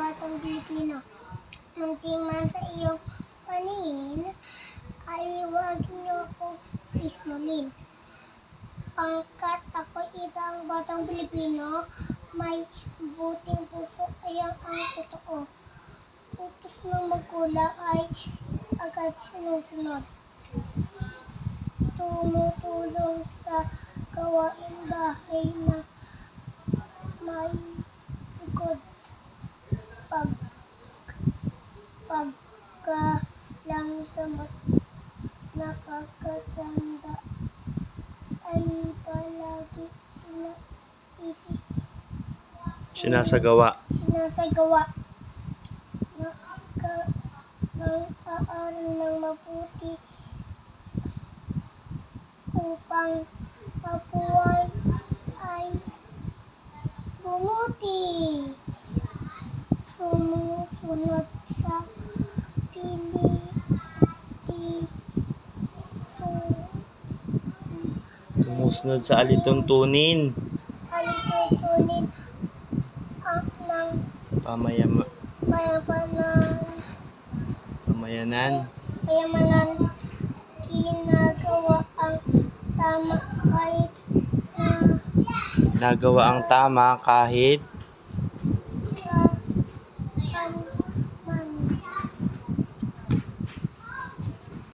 batang Pilipino. Munting man sa iyong paningin, ay huwag niyo akong ismulin. Pangkat ako isang batang Pilipino, may buting puso, ayan ang totoo. Utos ng magulang ay agad sinusunod. Tumutulong sa gawain bahay na may likod. Pagkalang sa nakakatanda ay palagi Sinasagawa. Nag-aaral ng mabuti upang mabuhay ay bumuti. Sumusunod sa Sumusunod sa alituntunin alituntunin ng pamayanan. Ginagawa ang tama kahit